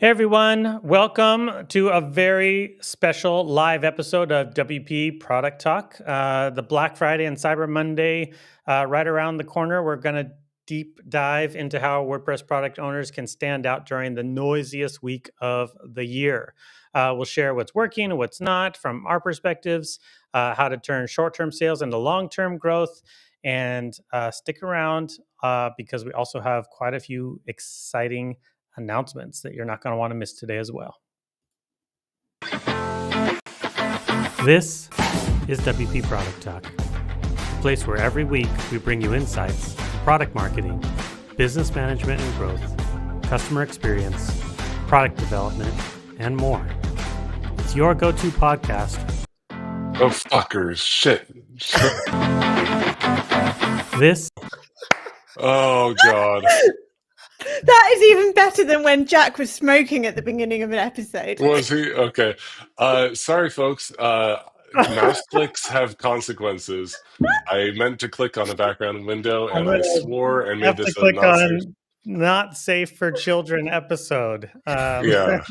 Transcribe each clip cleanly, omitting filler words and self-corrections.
Hey everyone, welcome to a very special live episode of WP Product Talk. The Black Friday and Cyber Monday right around the corner. We're going to deep dive into how WordPress product owners can stand out during the noisiest week of the year. We'll share what's working and what's not from our perspectives, how to turn short-term sales into long-term growth, and stick around because we also have quite a few exciting announcements that you're not going to want to miss today as well. This is WP Product Talk, a place where every week we bring you insights, product marketing, business management and growth, customer experience, product development, and more. It's your go-to podcast. Oh, fuckers. Shit. This. Oh, God. That is even better than when Jack was smoking at the beginning of an episode. Was he? Okay. Sorry, folks. Mouse clicks have consequences. I meant to click on the background window, and I swore and made this a click not safe. on not safe for children episode. Yeah.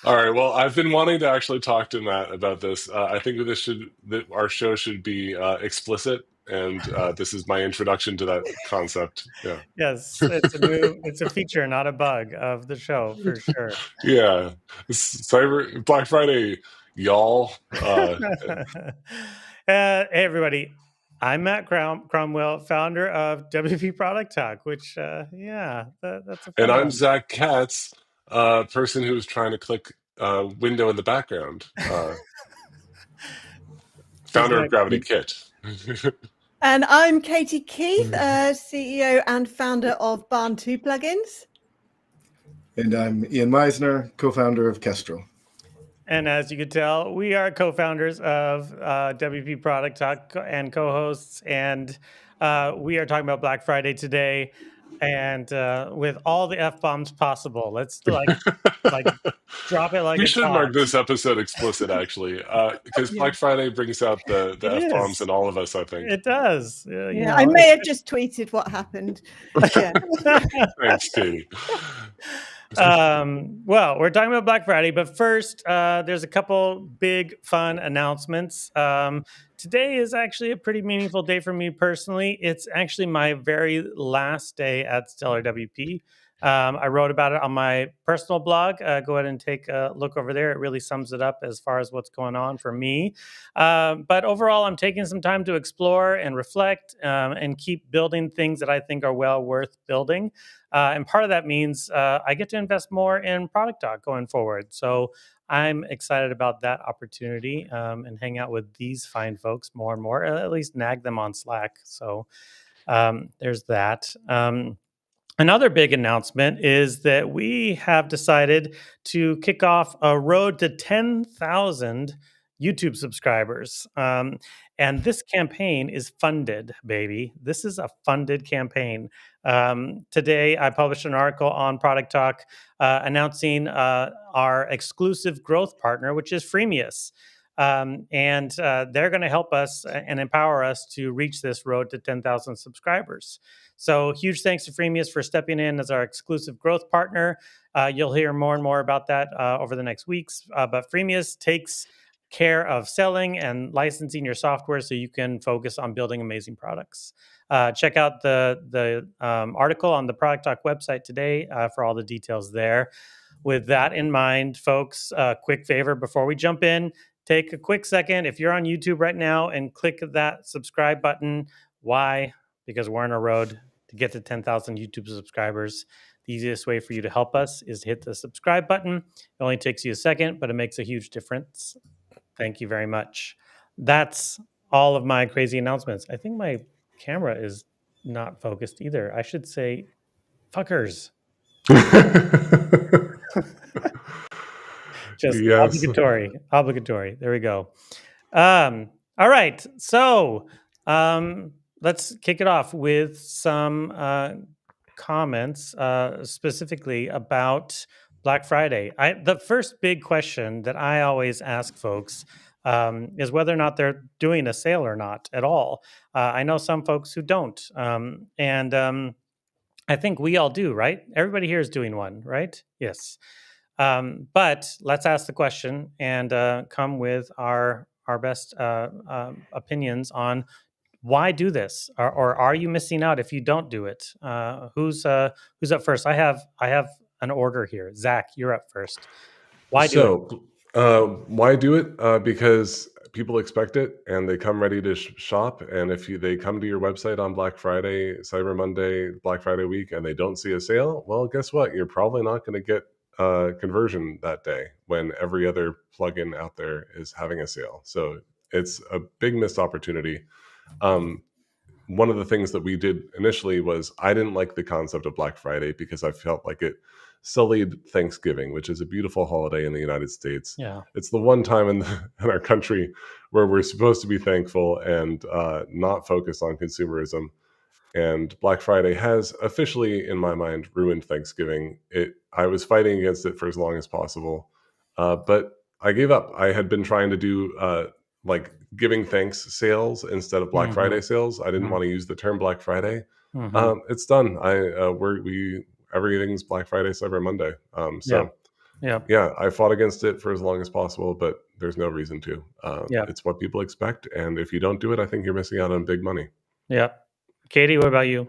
All right. Well, I've been wanting to actually talk to Matt about this. I think that our show should be explicit, and this is my introduction to that concept. Yeah. Yes, it's a feature, not a bug of the show for sure. Yeah. Black Friday, y'all. Hey everybody, I'm Matt Cromwell, founder of WP Product Talk, which that's a fun And I'm one. Zach Katz, person who's trying to click window in the background. Founder of Gravity Kit. And I'm Katie Keith, CEO and founder of Barn2 Plugins. And I'm Ian Meisner, co-founder of Kestrel. And as you can tell, we are co-founders of WP Product Talk and co-hosts, and we are talking about Black Friday today, and with all the F-bombs possible. Let's like drop it like we it's should hot. mark this episode explicit, actually, because Black Friday brings out the F-bombs in all of us, I think. It does. Yeah, I may have just tweeted what happened. Yeah. Thanks, Katie. Well, we're talking about Black Friday, but first, there's a couple big fun announcements. Today is actually a pretty meaningful day for me personally. It's actually my very last day at Stellar WP. I wrote about it on my personal blog. Go ahead and take a look over there. It really sums it up as far as what's going on for me. But overall, I'm taking some time to explore and reflect and keep building things that I think are well worth building. And part of that means I get to invest more in Product Talk going forward. So I'm excited about that opportunity and hang out with these fine folks more and more, at least nag them on Slack. So there's that. Another big announcement is that we have decided to kick off a road to 10,000 YouTube subscribers. And this campaign is funded, baby. This is a funded campaign. Today, I published an article on Product Talk announcing our exclusive growth partner, which is Freemius. And they're going to help us and empower us to reach this road to 10,000 subscribers. So huge thanks to Freemius for stepping in as our exclusive growth partner. You'll hear more and more about that over the next weeks. But Freemius takes care of selling and licensing your software so you can focus on building amazing products. Check out the article on the Product Talk website today for all the details there. With that in mind, folks, quick favor before we jump in, take a quick second. If you're on YouTube right now and click that subscribe button. Why? Because we're on a road to get to 10,000 YouTube subscribers. The easiest way for you to help us is to hit the subscribe button. It only takes you a second, but it makes a huge difference. Thank you very much. That's all of my crazy announcements. I think my camera is not focused either. I should say, fuckers. Just yes. Obligatory. There we go. All right. So let's kick it off with some comments specifically about Black Friday. The first big question that I always ask folks is whether or not they're doing a sale or not at all. I know some folks who don't. I think we all do, right? Everybody here is doing one, right? Yes. But let's ask the question and come with our best opinions on why do this, or are you missing out if you don't do it? Who's up first? I have an order here. Zach, you're up first. Why do it? Why do it? Because people expect it and they come ready to shop. And if they come to your website on Black Friday, Cyber Monday, Black Friday week, and they don't see a sale, well, guess what? You're probably not going to get conversion that day when every other plugin out there is having a sale. So it's a big missed opportunity. One of the things that we did initially was I didn't like the concept of Black Friday because I felt like it sullied Thanksgiving, which is a beautiful holiday in the United States. Yeah. It's the one time in our country where we're supposed to be thankful and not focus on consumerism. And Black Friday has officially, in my mind, ruined Thanksgiving. I was fighting against it for as long as possible, but I gave up. I had been trying to do like giving thanks sales instead of Black Friday sales. I didn't want to use the term Black Friday. It's done. Everything's Black Friday, Cyber Monday. Yeah, I fought against it for as long as possible, but there's no reason to. It's what people expect, and if you don't do it, I think you're missing out on big money. Yeah. Katie, what about you?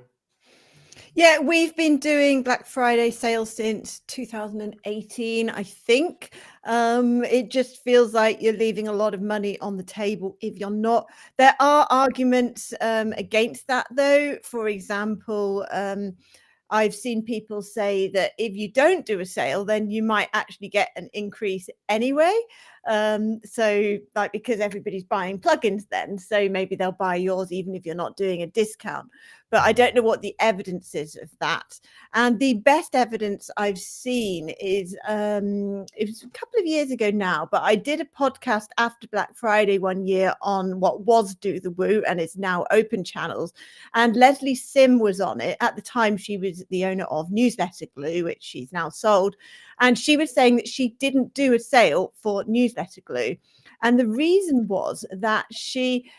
Yeah, we've been doing Black Friday sales since 2018, I think. It just feels like you're leaving a lot of money on the table if you're not. There are arguments against that, though. For example, I've seen people say that if you don't do a sale, then you might actually get an increase anyway. So like, because everybody's buying plugins then, so maybe they'll buy yours even if you're not doing a discount. But I don't know what the evidence is of that. And the best evidence I've seen is, it was a couple of years ago now, but I did a podcast after Black Friday one year on what was Do the Woo and it's now Open Channels. And Leslie Sim was on it. At the time, she was the owner of Newsletter Glue, which she's now sold. And she was saying that she didn't do a sale for Newsletter Glue. And the reason was that she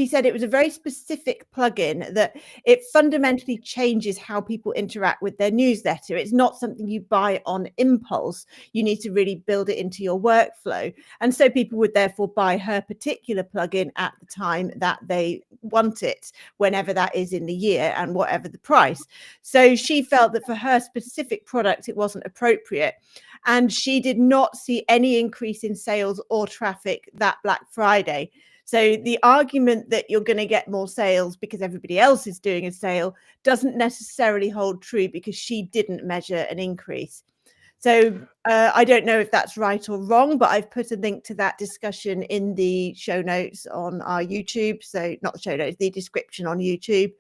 said it was a very specific plugin that it fundamentally changes how people interact with their newsletter. It's not something you buy on impulse. You need to really build it into your workflow. And so people would therefore buy her particular plugin at the time that they want it, whenever that is in the year and whatever the price. So she felt that for her specific product, it wasn't appropriate. And she did not see any increase in sales or traffic that Black Friday. So the argument that you're going to get more sales because everybody else is doing a sale doesn't necessarily hold true because she didn't measure an increase. So I don't know if that's right or wrong, but I've put a link to that discussion in the show notes on our YouTube. So not the show notes, the description on YouTube.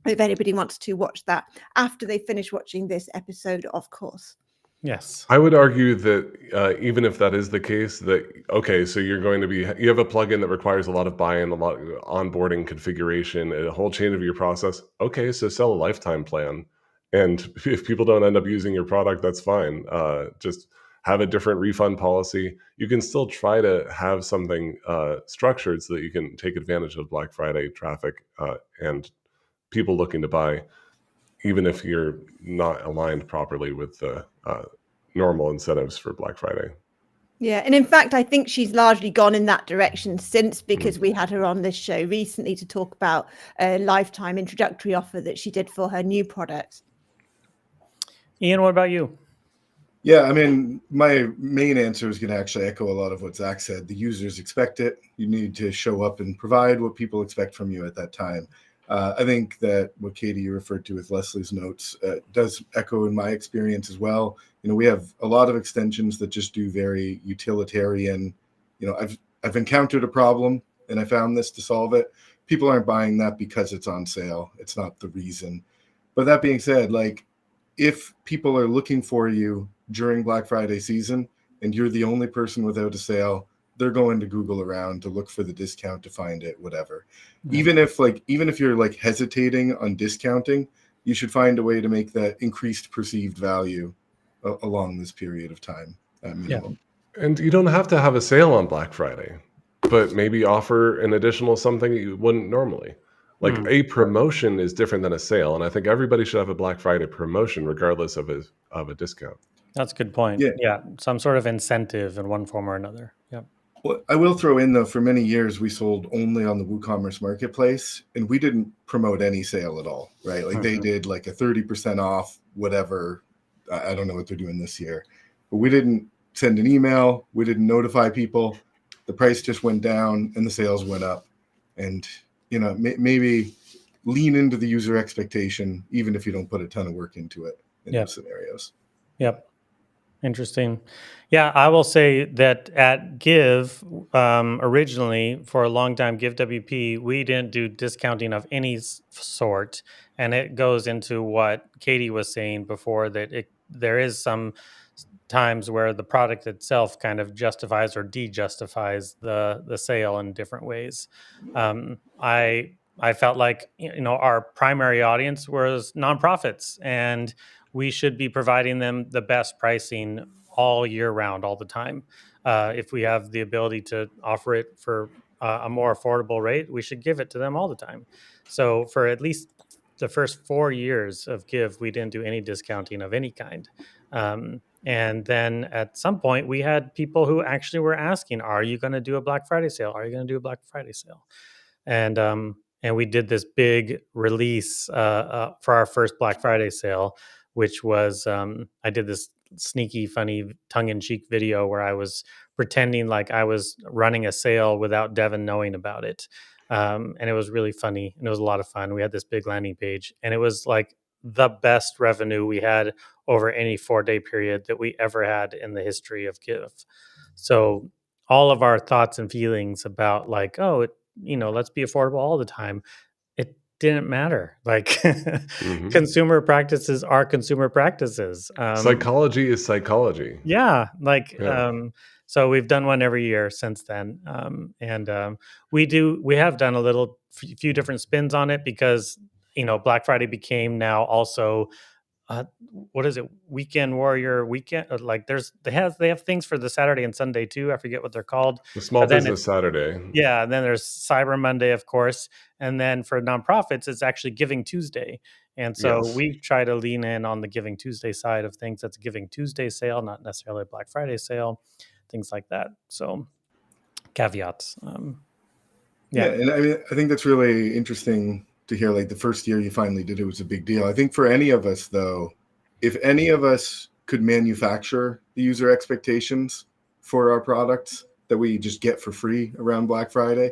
If anybody wants to watch that after they finish watching this episode, of course. Yes. I would argue that even if that is the case, that, okay, so you have a plugin that requires a lot of buy-in, a lot of onboarding configuration, a whole chain of your process. Okay, so sell a lifetime plan. And if people don't end up using your product, that's fine. Just have a different refund policy. You can still try to have something structured so that you can take advantage of Black Friday traffic and people looking to buy, even if you're not aligned properly with the normal incentives for Black Friday. Yeah, and in fact, I think she's largely gone in that direction since, because we had her on this show recently to talk about a lifetime introductory offer that she did for her new products. Ian, what about you? Yeah, I mean, my main answer is going to actually echo a lot of what Zach said. The users expect it. You need to show up and provide what people expect from you at that time. I think that what Katie referred to with Leslie's notes does echo in my experience as well. You know, we have a lot of extensions that just do very utilitarian. You know, I've encountered a problem and I found this to solve it. People aren't buying that because it's on sale. It's not the reason. But that being said, like, if people are looking for you during Black Friday season and you're the only person without a sale, they're going to Google around to look for the discount to find it, whatever. Mm-hmm. Even if you're like hesitating on discounting, you should find a way to make that increased perceived value along this period of time at minimum. Yeah. And you don't have to have a sale on Black Friday, but maybe offer an additional something you wouldn't normally. Like a promotion is different than a sale, and I think everybody should have a Black Friday promotion regardless of a discount. That's a good point. Yeah, some sort of incentive in one form or another. Yeah. Well, I will throw in though, for many years we sold only on the WooCommerce marketplace, and we didn't promote any sale at all, right? Like they did like a 30% off, whatever. I don't know what they're doing this year, but we didn't send an email. We didn't notify people. The price just went down and the sales went up. And, you know, maybe lean into the user expectation, even if you don't put a ton of work into it in those scenarios. Yep. Interesting. Yeah, I will say that at Give, originally for a long time, GiveWP, we didn't do discounting of any sort. And it goes into what Katie was saying before, that there is some times where the product itself kind of justifies or de-justifies the sale in different ways. I felt like, you know, our primary audience was nonprofits, and we should be providing them the best pricing all year round, all the time. If we have the ability to offer it for a more affordable rate, we should give it to them all the time. So for at least the first 4 years of Give, we didn't do any discounting of any kind. And then at some point, we had people who actually were asking, "Are you going to do a Black Friday sale? Are you going to do a Black Friday sale?" And we did this big release for our first Black Friday sale, which was I did this sneaky, funny, tongue-in-cheek video where I was pretending like I was running a sale without Devin knowing about it. And it was really funny, and it was a lot of fun. We had this big landing page, and it was like the best revenue we had over any 4-day period that we ever had in the history of Give. So all of our thoughts and feelings about like, oh, let's be affordable all the time, it didn't matter. Like consumer practices are consumer practices. Psychology is psychology. Yeah. So we've done one every year since then. We have done a few different spins on it because, Black Friday became now also, what is it? Weekend Warrior weekend. Like they have things for the Saturday and Sunday too. I forget what they're called. The Small Business Saturday. Yeah. And then there's Cyber Monday, of course. And then for nonprofits, it's actually Giving Tuesday. And so we try to lean in on the Giving Tuesday side of things. That's a Giving Tuesday sale, not necessarily a Black Friday sale, things like that. So caveats. And I think that's really interesting to hear. Like the first year you finally did it was a big deal. I think for any of us though, if any of us could manufacture the user expectations for our products that we just get for free around Black Friday,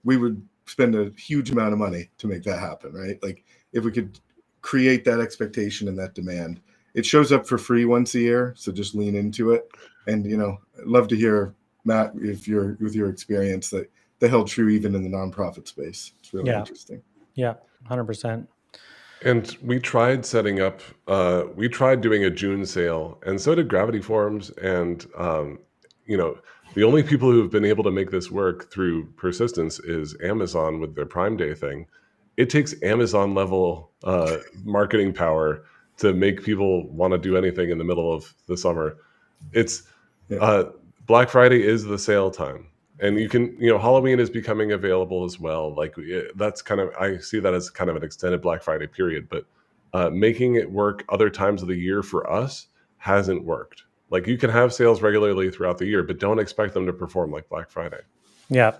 we would spend a huge amount of money to make that happen, right? Like if we could create that expectation and that demand, it shows up for free once a year. So just lean into it. And, I'd love to hear, Matt, with your experience that held true even in the nonprofit space. It's really interesting. Yeah, 100%. And we tried setting up, we tried doing a June sale, and so did Gravity Forms. And, the only people who have been able to make this work through persistence is Amazon with their Prime Day thing. It takes Amazon level marketing power to make people want to do anything in the middle of the summer. It's Black Friday is the sale time. And you can, Halloween is becoming available as well. Like that's I see that as kind of an extended Black Friday period, but making it work other times of the year for us hasn't worked. Like you can have sales regularly throughout the year, but don't expect them to perform like Black Friday. Yeah.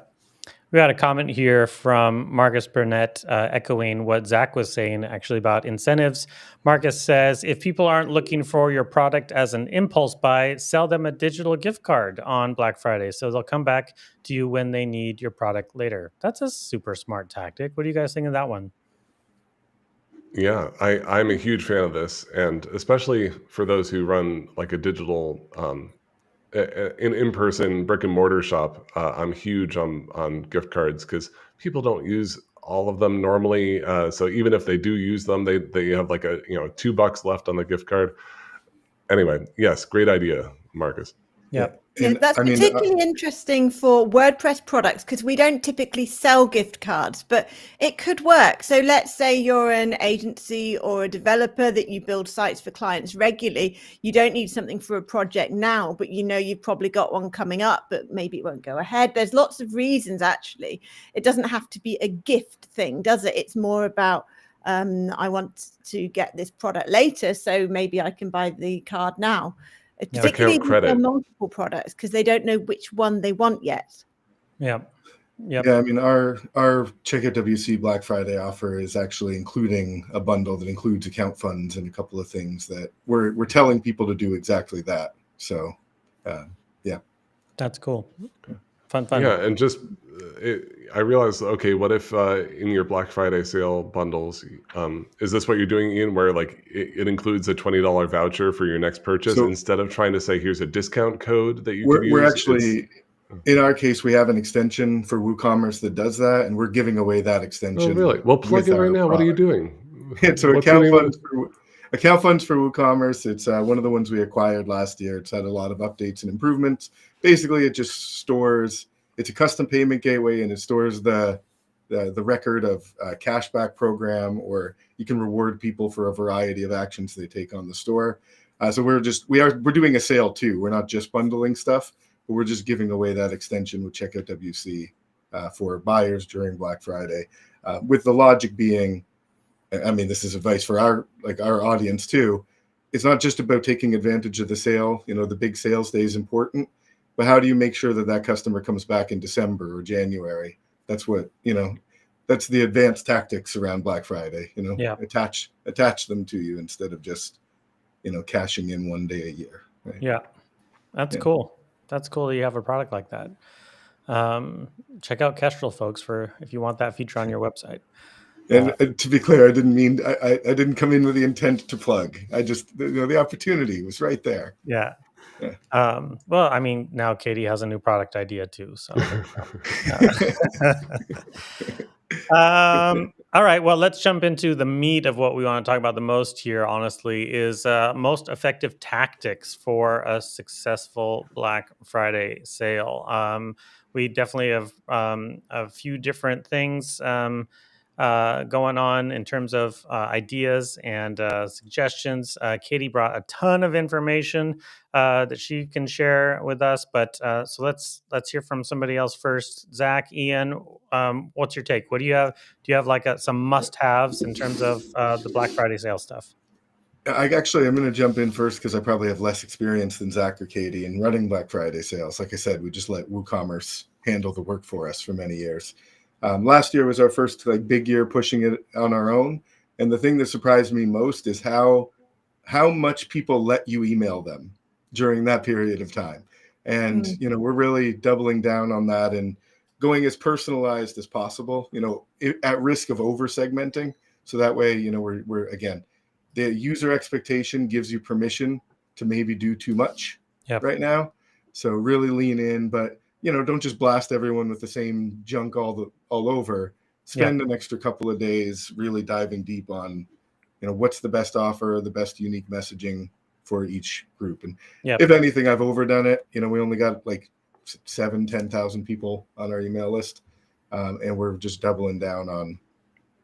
We got a comment here from Marcus Burnett echoing what Zach was saying actually about incentives. Marcus says, if people aren't looking for your product as an impulse buy, sell them a digital gift card on Black Friday. So they'll come back to you when they need your product later. That's a super smart tactic. What do you guys think of that one? Yeah, I'm a huge fan of this. And especially for those who run like a digital in-person brick and mortar shop, I'm huge on gift cards because people don't use all of them normally. So even if they do use them, they have like $2 left on the gift card. Anyway, yes, great idea, Marcus. Yep. Yeah, that's I mean, particularly interesting for WordPress products because we don't typically sell gift cards, but it could work. So let's say you're an agency or a developer that you build sites for clients regularly. You don't need something for a project now, but you know you've probably got one coming up, but maybe it won't go ahead. There's lots of reasons, actually. It doesn't have to be a gift thing, does it? It's more about I want to get this product later, so maybe I can buy the card now. Particularly if you sell multiple products because they don't know which one they want yet. Yeah. Yep. Yeah, I mean, our Checkout WC Black Friday offer is actually including a bundle that includes account funds and a couple of things that we're telling people to do exactly that. So, yeah. That's cool. Fun. Yeah, and just I realized, okay, what if in your Black Friday sale bundles, is this what you're doing, Ian, where like it includes a $20 voucher for your next purchase So instead of trying to say, here's a discount code that you could we're use? actually, in our case, we have an extension for WooCommerce that does that, and we're giving away that extension. Oh, really? Well, plug it right now. What are you doing? So account funds for WooCommerce. It's one of the ones we acquired last year. It's had a lot of updates and improvements. Basically, it just stores. It's a custom payment gateway, and it stores the record of a cashback program, or you can reward people for a variety of actions they take on the store. So we're doing a sale too. We're not just bundling stuff, but we're just giving away that extension with Checkout WC for buyers during Black Friday. With the logic being, I mean, this is advice for our audience too. It's not just about taking advantage of the sale. You know, the big sales day is important, but how do you make sure that that customer comes back in December or January? That's what, that's the advanced tactics around Black Friday, Yeah. attach them to you instead of just, cashing in one day a year. Right? Yeah. That's cool. That's cool that you have a product like that. Check out Kestrel, folks, if you want that feature on your website. And to be clear, I didn't mean, I didn't come in with the intent to plug. I just, the opportunity was right there. Yeah. Well, I mean, now Katie has a new product idea too. So, all right. Well, let's jump into the meat of what we want to talk about the most here, honestly, is most effective tactics for a successful Black Friday sale. We definitely have a few different things going on in terms of ideas and suggestions. Katie brought a ton of information that she can share with us, but so let's hear from somebody else first. Zach, Ian, what's your take? What do you have? Do you have like some must-haves in terms of the Black Friday sale stuff? I'm going to jump in first because I probably have less experience than Zach or Katie in running Black Friday sales. Like I said, we just let WooCommerce handle the work for us for many years. Last year was our first big year pushing it on our own. And the thing that surprised me most is how much people let you email them during that period of time. And, we're really doubling down on that and going as personalized as possible, at risk of over segmenting. So that way, we're again, the user expectation gives you permission to maybe do too much right now. So really lean in, but don't just blast everyone with the same junk all over. Spend an extra couple of days really diving deep on, what's the best offer, the best unique messaging for each group. And if anything, I've overdone it. We only got 10,000 people on our email list. And we're just doubling down on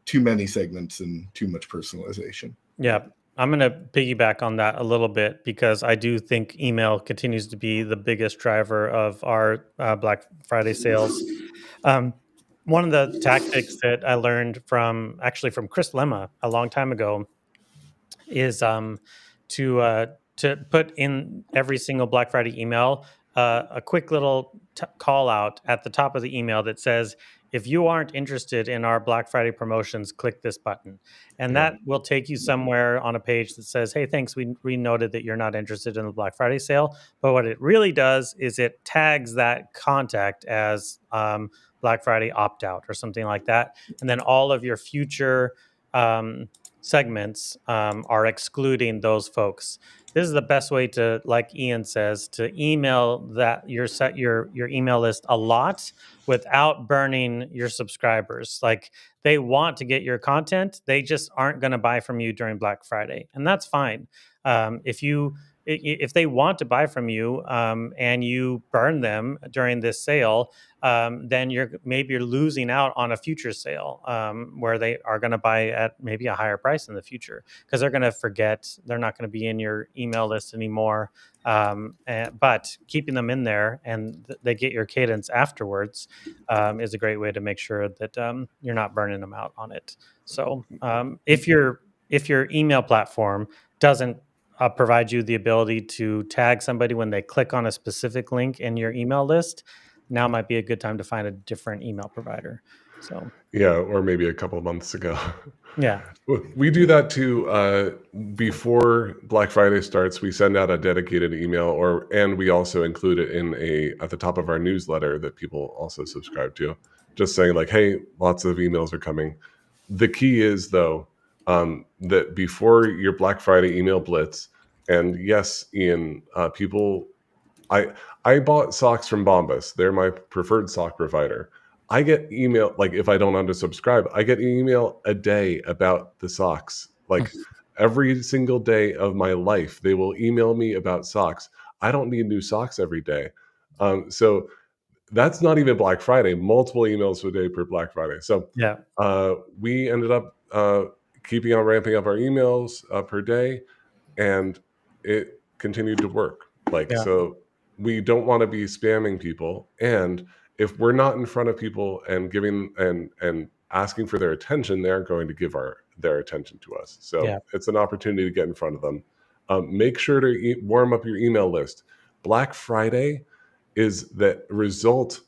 too many segments and too much personalization. Yeah. I'm going to piggyback on that a little bit because I do think email continues to be the biggest driver of our Black Friday sales. One of the tactics that I learned from Chris Lemma a long time ago is to put in every single Black Friday email a quick little call out at the top of the email that says, if you aren't interested in our Black Friday promotions, click this button. And that will take you somewhere on a page that says, hey, thanks, we noted that you're not interested in the Black Friday sale. But what it really does is it tags that contact as Black Friday opt-out or something like that. And then all of your future segments are excluding those folks. This is the best way to, like Ian says, to email that your email list a lot without burning your subscribers. Like, they want to get your content, they just aren't going to buy from you during Black Friday, and that's fine. If you if they want to buy from you and you burn them during this sale, then maybe you're losing out on a future sale where they are going to buy at maybe a higher price in the future because they're going to forget. They're not going to be in your email list anymore. But keeping them in there and they get your cadence afterwards is a great way to make sure that you're not burning them out on it. So if your email platform doesn't provide you the ability to tag somebody when they click on a specific link in your email list, now might be a good time to find a different email provider. So yeah, or maybe a couple of months ago. Yeah. We do that too. Before Black Friday starts, we send out a dedicated email, and we also include it at the top of our newsletter that people also subscribe to, just saying like, hey, lots of emails are coming. The key is though, that before your Black Friday email blitz, and yes, Ian, I bought socks from Bombas. They're my preferred sock provider. I get email, like if I don't unsubscribe, I get an email a day about the socks. Like every single day of my life, they will email me about socks. I don't need new socks every day. So that's not even Black Friday, multiple emails a day per Black Friday. So Yeah. we ended up keeping on ramping up our emails per day, and it continued to work. Yeah. So we don't want to be spamming people, and if we're not in front of people and giving and asking for their attention, they're going to give their attention to us. So Yeah. it's an opportunity to get in front of them. Make sure to warm up your email list. Black Friday is the result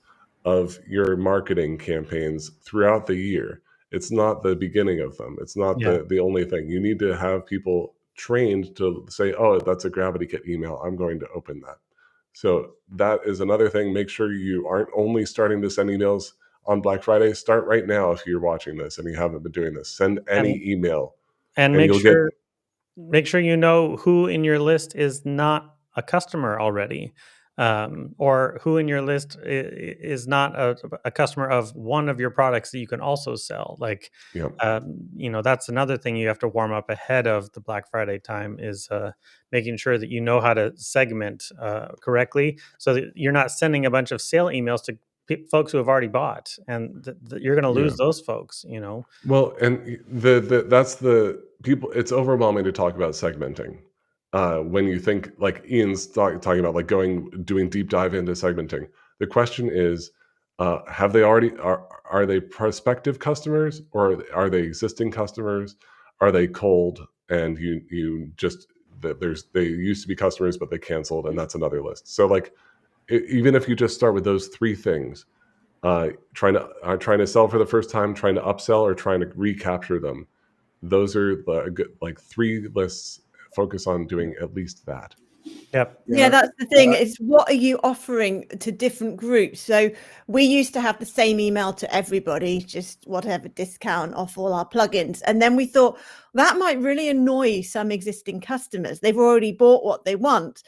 of your marketing campaigns throughout the year. It's not the beginning of them. It's not Yeah. the only thing. You need to have people trained to say, oh, that's a Gravity Kit email, I'm going to open that. So that is another thing. Make sure you aren't only starting to send emails on Black Friday. Start right now if you're watching this and you haven't been doing this. Send any email, And and you'll get. make sure you know who in your list is not a customer already, or who in your list is not a customer of one of your products that you can also sell. Like, Yeah. That's another thing you have to warm up ahead of the Black Friday time is making sure that you know how to segment correctly so that you're not sending a bunch of sale emails to folks who have already bought, and you're going to lose those folks. Well, and that's the people. It's overwhelming to talk about segmenting. When you think like Ian's talking about like doing deep dive into segmenting, the question is, have they already are they prospective customers, or are they existing customers? Are they cold and you just they used to be customers but they canceled, and that's another list. So like even if you just start with those three things, trying to sell for the first time, trying to upsell, or trying to recapture them, those are the good, like three lists. Focus on doing at least that. Yep. Yeah, that's the thing. It's what are you offering to different groups? So we used to have the same email to everybody, just whatever discount off all our plugins. And then we thought that might really annoy some existing customers. They've already bought what they want.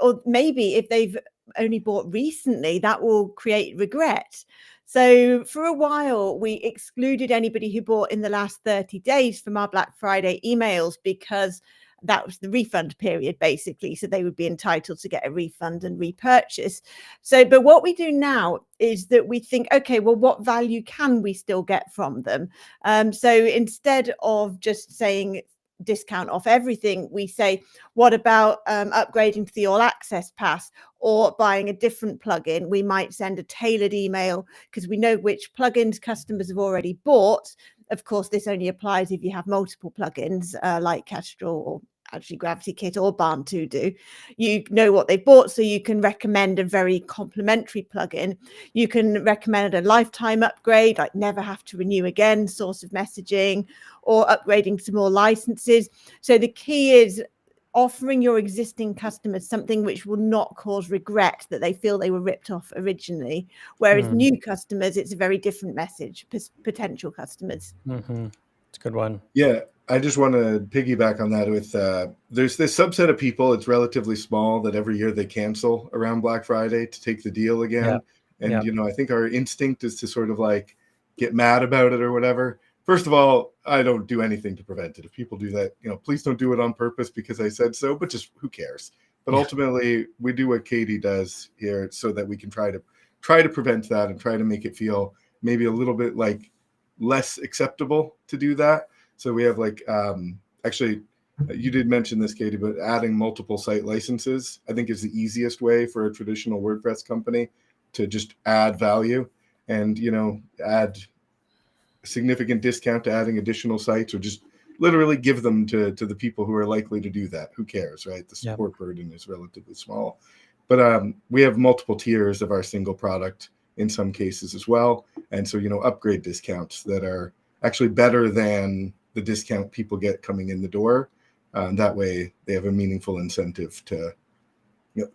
Or maybe if they've only bought recently, that will create regret. So for a while, we excluded anybody who bought in the last 30 days from our Black Friday emails because that was the refund period, basically. So they would be entitled to get a refund and repurchase. But what we do now is that we think, okay, well, what value can we still get from them? So instead of just saying discount off everything, we say, what about upgrading to the all access pass or buying a different plugin? We might send a tailored email because we know which plugins customers have already bought. Of course, this only applies if you have multiple plugins like Castrol or actually Gravity Kit or Barn to do. You know what they've bought, so you can recommend a very complementary plugin. You can recommend a lifetime upgrade, like never have to renew again, source of messaging, or upgrading to more licenses. So the key is offering your existing customers something which will not cause regret that they feel they were ripped off originally. Whereas new customers, it's a very different message, potential customers. It's a good one. Yeah, I just want to piggyback on that with there's this subset of people, it's relatively small, that every year they cancel around Black Friday to take the deal again. And, I think our instinct is to sort of like get mad about it or whatever. first of all, I don't do anything to prevent it. If people do that, please don't do it on purpose because I said so, but just who cares? But ultimately, we do what Katie does here so that we can try to prevent that and try to make it feel maybe a little bit like less acceptable to do that. So we have actually, you did mention this, Katie, but adding multiple site licenses, I think, is the easiest way for a traditional WordPress company to just add value and, add a significant discount to adding additional sites, or just literally give them to the people who are likely to do that. Who cares, right? The support burden is relatively small. But we have multiple tiers of our single product in some cases as well. And so, upgrade discounts that are actually better than the discount people get coming in the door. That way they have a meaningful incentive to,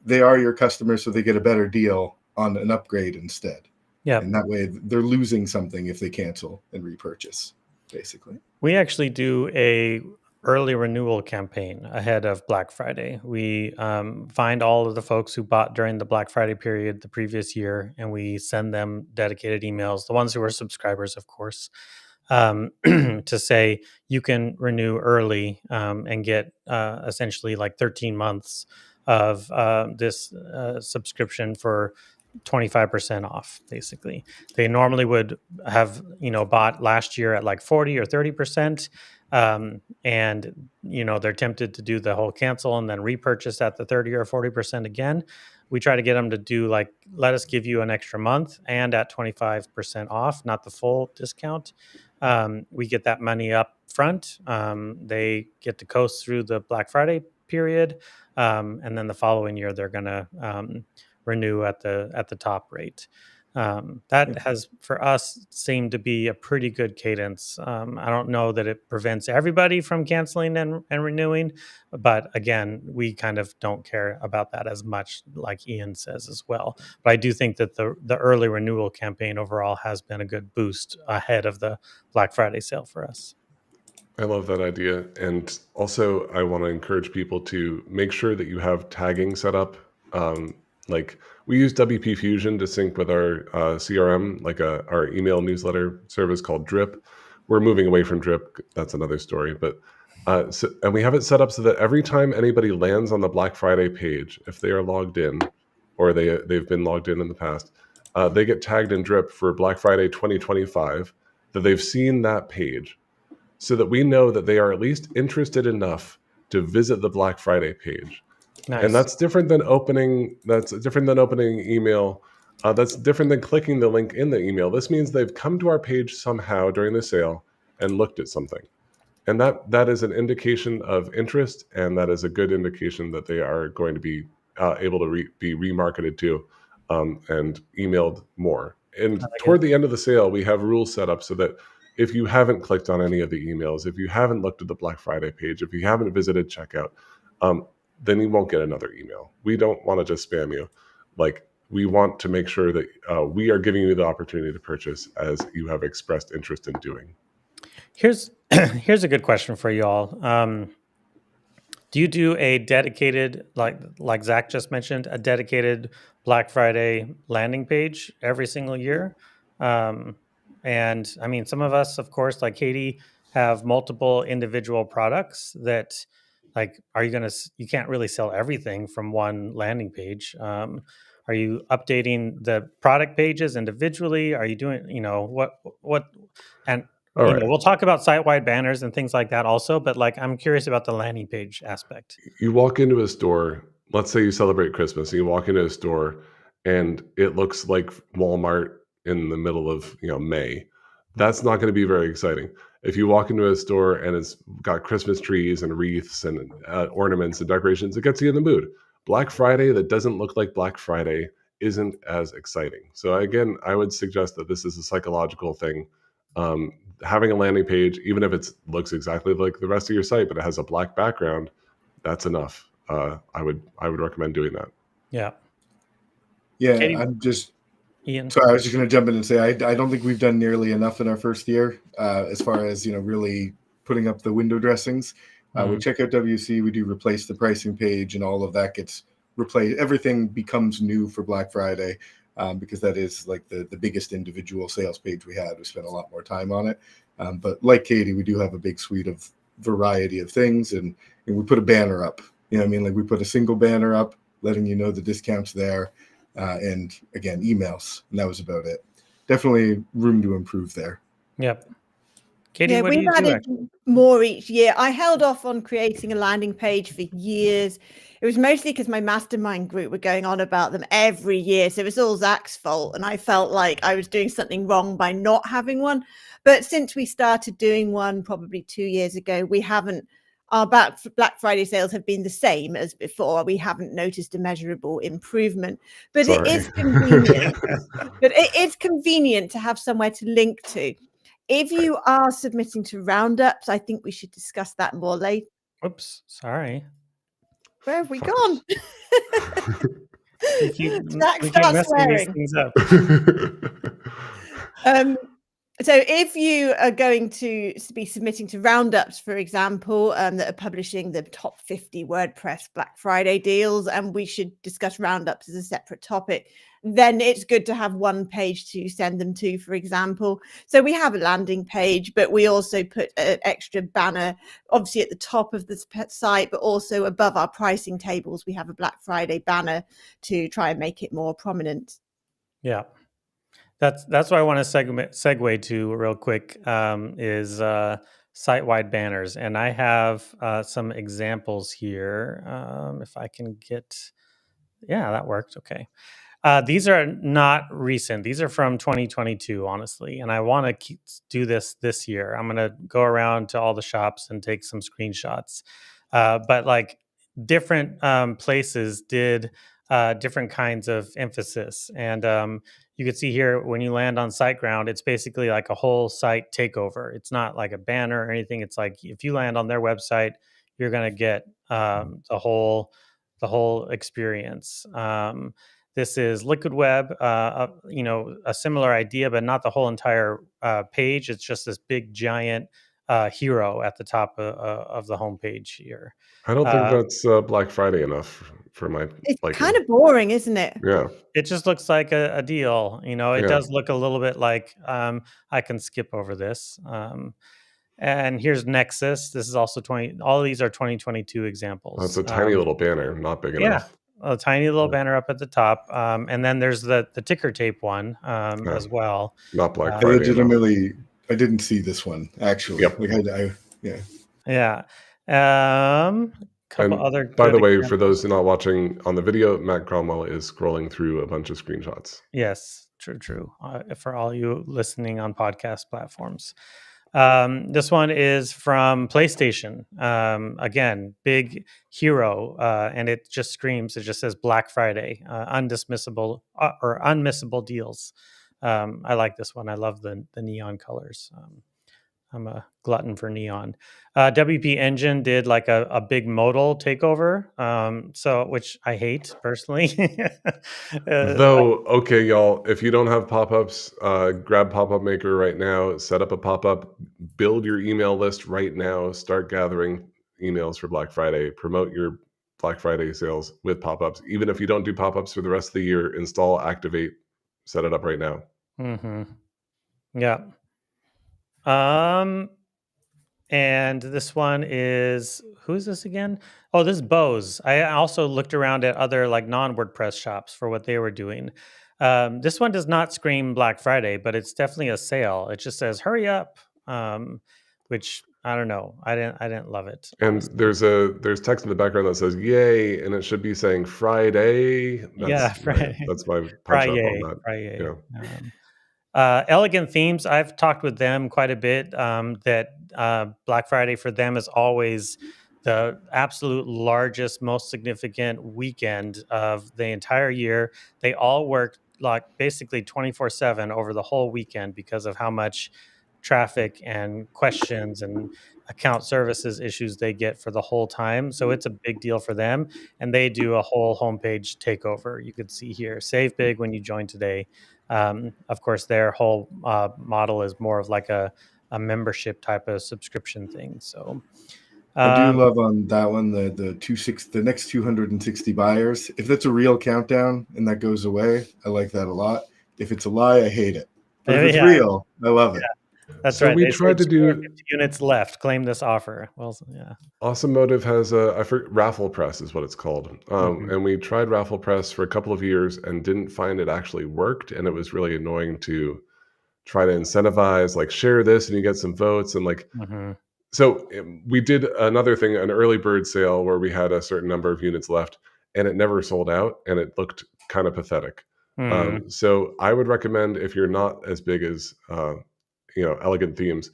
they are your customers, so they get a better deal on an upgrade instead. Yeah. And that way they're losing something if they cancel and repurchase, basically. We actually do a early renewal campaign ahead of Black Friday. We find all of the folks who bought during the Black Friday period the previous year, and we send them dedicated emails, the ones who are subscribers, of course, to say you can renew early and get essentially like 13 months of this subscription for 25% off. Basically, they normally would have bought last year at like 40 or 30%, and they're tempted to do the whole cancel and then repurchase at the 30 or 40% again. We try to get them to do let us give you an extra month and at 25% off, not the full discount. We get that money up front. They get to coast through the Black Friday period, and then the following year they're going to renew at the top rate. That has, for us, seemed to be a pretty good cadence. I don't know that it prevents everybody from canceling and renewing, but again, we kind of don't care about that as much, like Ian says as well. But I do think that the early renewal campaign overall has been a good boost ahead of the Black Friday sale for us. I love that idea. And also, I want to encourage people to make sure that you have tagging set up. Like we use WP Fusion to sync with our CRM, like our email newsletter service called Drip. We're moving away from Drip. That's another story. But and we have it set up so that every time anybody lands on the Black Friday page, if they are logged in, or they've been logged in the past, they get tagged in Drip for Black Friday 2025, that they've seen that page, so that we know that they are at least interested enough to visit the Black Friday page. Nice. And that's different than opening email. That's different than clicking the link in the email. This means they've come to our page somehow during the sale and looked at something. And that is an indication of interest, and that is a good indication that they are going to be able to be remarketed to and emailed more. And toward the end of the sale, we have rules set up so that if you haven't clicked on any of the emails, if you haven't looked at the Black Friday page, if you haven't visited checkout, then you won't get another email. We don't want to just spam you. We want to make sure that we are giving you the opportunity to purchase as you have expressed interest in doing. Here's a good question for you all. Do you do a dedicated, like Zach just mentioned, a dedicated Black Friday landing page every single year? And I mean, some of us, of course, like Katie, have multiple individual products that, you can't really sell everything from one landing page. Are you updating the product pages individually? Are you doing, what? And we'll talk about site-wide banners and things like that also, but I'm curious about the landing page aspect. You walk into a store, let's say you celebrate Christmas, and you walk into a store and it looks like Walmart in the middle of May. That's not going to be very exciting. If you walk into a store and it's got Christmas trees and wreaths and ornaments and decorations, it gets you in the mood. Black Friday that doesn't look like Black Friday isn't as exciting. So again, I would suggest that this is a psychological thing. Having a landing page, even if it looks exactly like the rest of your site, but it has a black background, that's enough. I would recommend doing that. Yeah. Yeah, Ian. Sorry, I was just going to jump in and say I don't think we've done nearly enough in our first year as far as really putting up the window dressings. With Checkout WC, we do replace the pricing page, and all of that gets replaced. Everything becomes new for Black Friday. because that is like the biggest individual sales page we had. We spent a lot more time on it. But like Katie, we do have a big suite of variety of things, and we put a banner up. You know what I mean? Like we put a single banner up letting you know the discounts there, and again, emails, and that was about it. Definitely room to improve there. Yep. Katie, Yeah, what do we've you do? added more each year. I held off on creating a landing page for years. It was mostly because my mastermind group were going on about them every year. So it was all Zach's fault. And I felt like I was doing something wrong by not having one. But since we started doing one probably 2 years ago, we haven't, our Black Friday sales have been the same as before. We haven't noticed a measurable improvement. But Sorry. it is convenient. But it is convenient to have somewhere to link to. If you are submitting to roundups, I think we should discuss that more later. Oops, sorry. Where have we gone? We keep Zach, messing start these swearing. things up. So if you are going to be submitting to roundups, for example, that are publishing the top 50 WordPress Black Friday deals, and we should discuss roundups as a separate topic, then it's good to have one page to send them to, for example. So we have a landing page, but we also put an extra banner, obviously at the top of the site, but also above our pricing tables, we have a Black Friday banner to try and make it more prominent. Yeah. That's what I want to segue to real quick, is site-wide banners. And I have some examples here. If I can get, yeah, that worked. Okay. These are not recent. These are from 2022, honestly. And I want to do this year. I'm going to go around to all the shops and take some screenshots. But like different places did different kinds of emphasis. And you can see here when you land on SiteGround, it's basically like a whole site takeover. It's not like a banner or anything. It's like if you land on their website, you're going to get the whole experience. This is Liquid Web, a similar idea, but not the whole entire page. It's just this big giant hero at the top of the homepage here. I don't think that's Black Friday enough for my It's liking. kind of boring, isn't it? Yeah. It just looks like a deal. It does look a little bit like I can skip over this. And here's Nexus. This is also all of these are 2022 examples. That's a tiny little banner, not big enough. A tiny little banner up at the top. And then there's the ticker tape one as well. Not Black Friday. I didn't see this one, actually. Yep. Yeah. Couple other. By the way, for those not watching on the video, Matt Cromwell is scrolling through a bunch of screenshots. Yes, true. For all you listening on podcast platforms. This one is from PlayStation. Again, big hero, and it just screams. It just says Black Friday, undismissible or unmissable deals. I like this one. I love the neon colors. I'm a glutton for neon. WP Engine did like a big modal takeover, which I hate personally. Okay, y'all, if you don't have pop-ups, grab Pop-Up Maker right now, set up a pop-up, build your email list right now, start gathering emails for Black Friday, promote your Black Friday sales with pop-ups. Even if you don't do pop-ups for the rest of the year, install, activate, set it up right now. Mm-hmm. Yeah. And this one is, who's this again? Oh, this is Bose. I also looked around at other like non-WordPress shops for what they were doing. This one does not scream Black Friday, but it's definitely a sale. It just says "hurry up," which I don't know. I didn't love it. And there's text in the background that says "Yay," and it should be saying Friday. Friday. That's my punch up on that. Friday. Yeah. Elegant Themes, I've talked with them quite a bit, that Black Friday for them is always the absolute largest, most significant weekend of the entire year. They all work like basically 24/7 over the whole weekend because of how much traffic and questions and account services issues they get for the whole time. So it's a big deal for them. And they do a whole homepage takeover. You could see here, save big when you join today. Of course, their whole model is more of like a membership type of subscription thing. So I do love on that one the next 260 buyers. If that's a real countdown and that goes away, I like that a lot. If it's a lie, I hate it. But if it's real, I love it. That's So right. we They tried say to do 250 units left. Claim this offer. Well, yeah. Awesome Motive has Raffle Press is what it's called. And we tried Raffle Press for a couple of years and didn't find it actually worked. And it was really annoying to try to incentivize, like, share this and you get some votes. And like, so we did another thing, an early bird sale where we had a certain number of units left and it never sold out and it looked kind of pathetic. So I would recommend, if you're not as big as, Elegant Themes,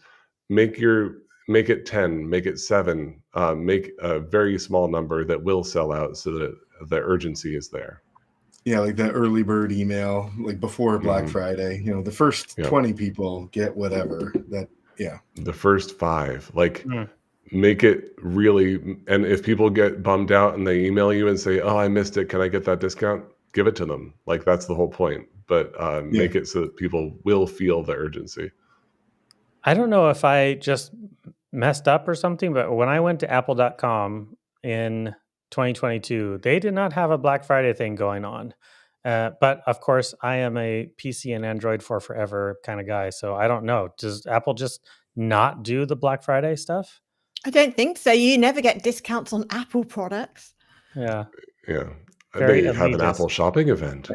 make it 10, make it 7, make a very small number that will sell out so that the urgency is there. Yeah, like that early bird email, like before Black Friday, the first 20 people get whatever. The first 5, like make it really, and if people get bummed out and they email you and say, oh, I missed it, can I get that discount? Give it to them. Like, that's the whole point. But make it so that people will feel the urgency. I don't know if I just messed up or something, but when I went to apple.com in 2022, they did not have a Black Friday thing going on. But of course, I am a PC and Android for forever kind of guy. So I don't know. Does Apple just not do the Black Friday stuff? I don't think so. You never get discounts on Apple products. Yeah. They have an Apple shopping event.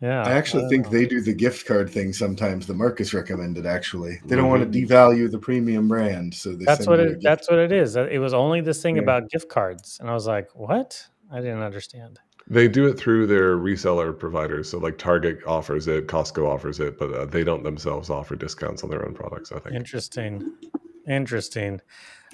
Yeah. I actually think they do the gift card thing sometimes. The Marcus recommended, actually. They don't want to devalue the premium brand, so that's what it is. It was only this thing about gift cards, and I was like, "What?" I didn't understand. They do it through their reseller providers. So like Target offers it, Costco offers it, but they don't themselves offer discounts on their own products, I think. Interesting.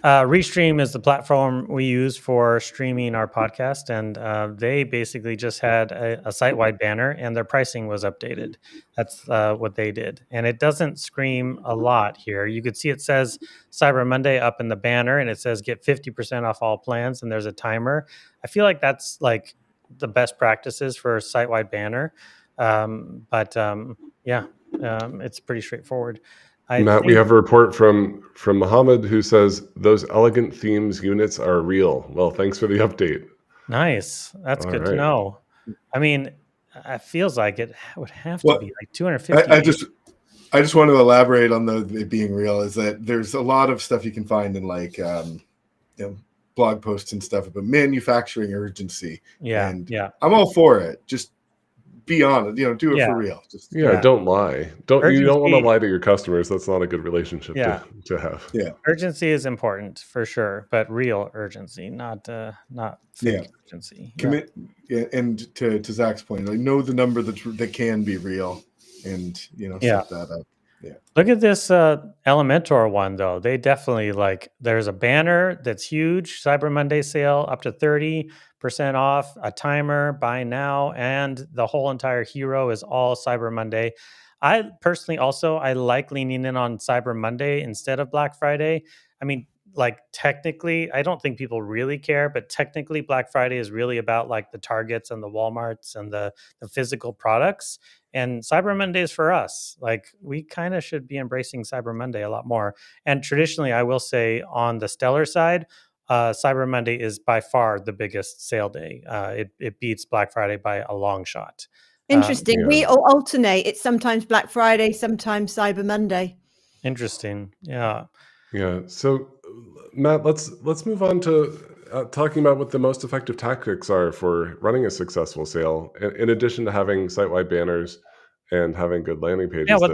Restream is the platform we use for streaming our podcast, and they basically just had a site-wide banner, and their pricing was updated. That's what they did, and it doesn't scream a lot here. You could see it says Cyber Monday up in the banner, and it says get 50% off all plans, and there's a timer. I feel like that's like the best practices for a site-wide banner, it's pretty straightforward. Matt, we have a report from Mohammed who says those Elegant Themes units are real. Well, thanks for the update. Nice. That's good to know. I mean, it feels like it would have to be like 250. I just want to elaborate on it being real, is that there's a lot of stuff you can find in like blog posts and stuff about manufacturing urgency. I'm all for it. Just be honest, do it for real. Don't lie. You don't want to lie to your customers. That's not a good relationship to have. Urgency is important for sure, but real urgency, not fake urgency. Commit, and to Zach's point, like, know the number that can be real, and set that up. Look at this Elementor one though. They definitely there's a banner that's huge, Cyber Monday sale up to 30% off, a timer, buy now, and the whole entire hero is all Cyber Monday. I personally I like leaning in on Cyber Monday instead of Black Friday. I mean, technically, I don't think people really care, but technically Black Friday is really about the Targets and the Walmarts and the physical products. And Cyber Monday is for us. We kind of should be embracing Cyber Monday a lot more. And traditionally, I will say on the Stellar side, Cyber Monday is by far the biggest sale day. It beats Black Friday by a long shot. Interesting. We all alternate. It's sometimes Black Friday, sometimes Cyber Monday. Interesting. Yeah. Yeah. So, Matt, let's move on to talking about what the most effective tactics are for running a successful sale, in addition to having site-wide banners and having good landing pages. Yeah, well,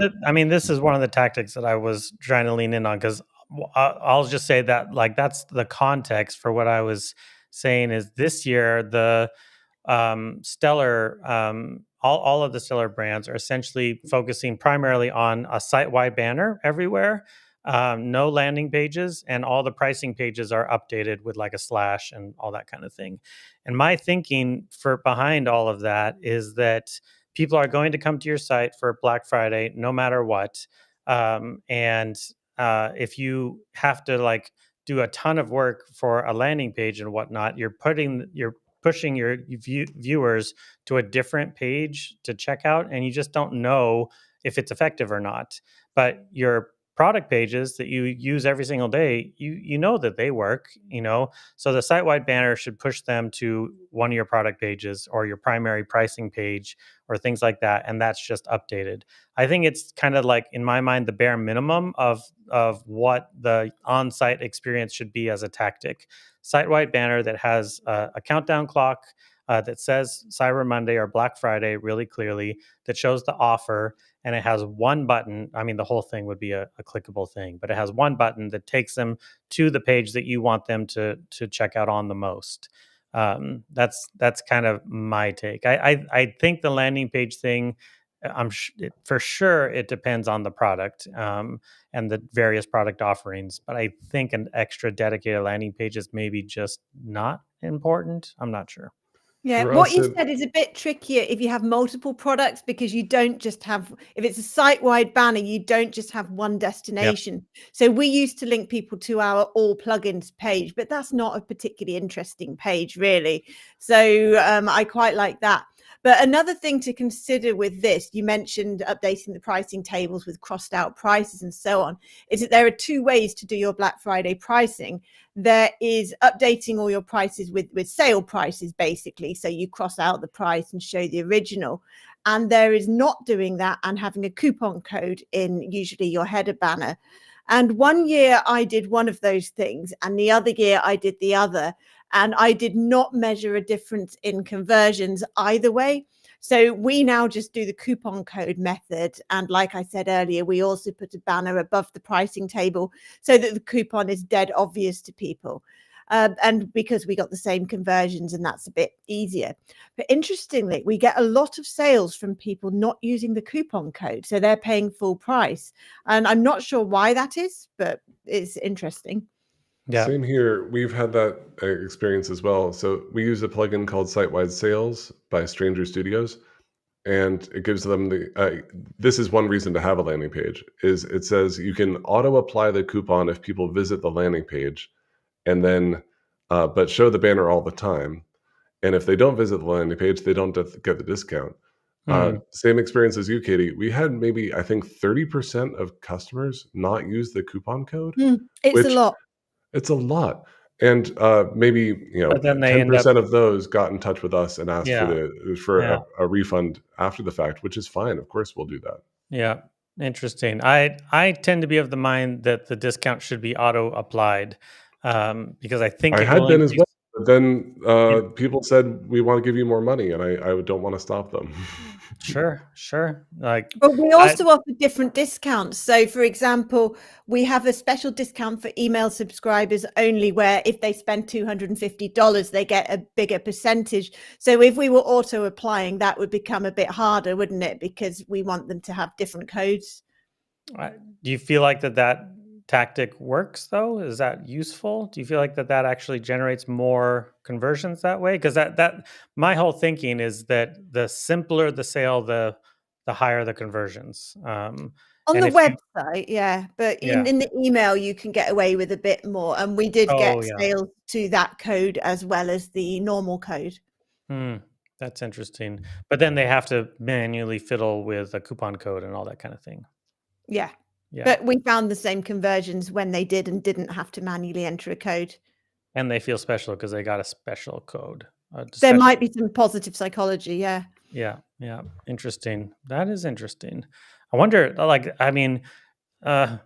this is one of the tactics that I was trying to lean in on, because I'll just say that that's the context for what I was saying is this year the Stellar, all of the Stellar brands are essentially focusing primarily on a site-wide banner everywhere. No landing pages, and all the pricing pages are updated with a slash and all that kind of thing. And my thinking behind all of that is that people are going to come to your site for Black Friday no matter what. If you have to do a ton of work for a landing page and whatnot, you're pushing your viewers to a different page to check out, and you just don't know if it's effective or not. But you're product pages that you use every single day, you know that they work, so the site-wide banner should push them to one of your product pages or your primary pricing page or things like that, and that's just updated. I think it's kind of like, in my mind, the bare minimum of what the on-site experience should be as a tactic. Site-wide banner that has a countdown clock, that says Cyber Monday or Black Friday really clearly, that shows the offer, and it has one button. I mean, the whole thing would be a clickable thing, but it has one button that takes them to the page that you want them to check out on the most. That's kind of my take. I think the landing page thing, for sure it depends on the product, and the various product offerings, but I think an extra dedicated landing page is maybe just not important. I'm not sure. Yeah, For what us, you said is a bit trickier if you have multiple products, because you don't just have, if it's a site-wide banner, you don't just have one destination. So we used to link people to our all plugins page, but that's not a particularly interesting page, really. So I quite like that. But another thing to consider with this, you mentioned updating the pricing tables with crossed out prices and so on, is that there are two ways to do your Black Friday pricing. There is updating all your prices with sale prices, basically. So you cross out the price and show the original. And there is not doing that and having a coupon code in usually your header banner. And one year I did one of those things, and the other year I did the other. And I did not measure a difference in conversions either way. So we now just do the coupon code method. And like I said earlier, we also put a banner above the pricing table so that the coupon is dead obvious to people. And because we got the same conversions, and that's a bit easier. But interestingly, we get a lot of sales from people not using the coupon code. So they're paying full price. And I'm not sure why that is, but it's interesting. Yeah. Same here. We've had that experience as well. So we use a plugin called Sitewide Sales by Stranger Studios, and it gives them this is one reason to have a landing page, is it says you can auto apply the coupon if people visit the landing page, and then but show the banner all the time. And if they don't visit the landing page, they don't get the discount. Same experience as you, Katie. We had maybe, I think, 30% of customers not use the coupon code, It's a which lot. it's a lot. And maybe But then they end up, 10% of those got in touch with us and asked yeah, for yeah, a refund after the fact, which is fine. Of course, we'll do that. yeah. Interesting. I tend to be of the mind that the discount should be auto applied, because I think I it had will been as increase. well, but then Yeah. people said we want to give you more money, and I don't want to stop them. Sure. Like, But we I also offer different discounts. So, for example, we have a special discount for email subscribers only, where if they spend $250, they get a bigger percentage. So if we were auto applying, that would become a bit harder, wouldn't it? Because we want them to have different codes. Do you feel like that tactic works, though? Is that useful? Do you feel like that actually generates more conversions that way? Because that my whole thinking is that the simpler the sale, the higher the conversions. On And the if you, website, yeah, but yeah, in the email, you can get away with a bit more. And we did oh get yeah, sales to that code as well as the normal code. that's interesting. But then they have to manually fiddle with a coupon code and all that kind of thing. Yeah. Yeah, But we found the same conversions when they did and didn't have to manually enter a code. and they feel special because they got a special code. There might be some positive psychology, yeah. Yeah. Interesting. That is interesting. I wonder, like, I mean, it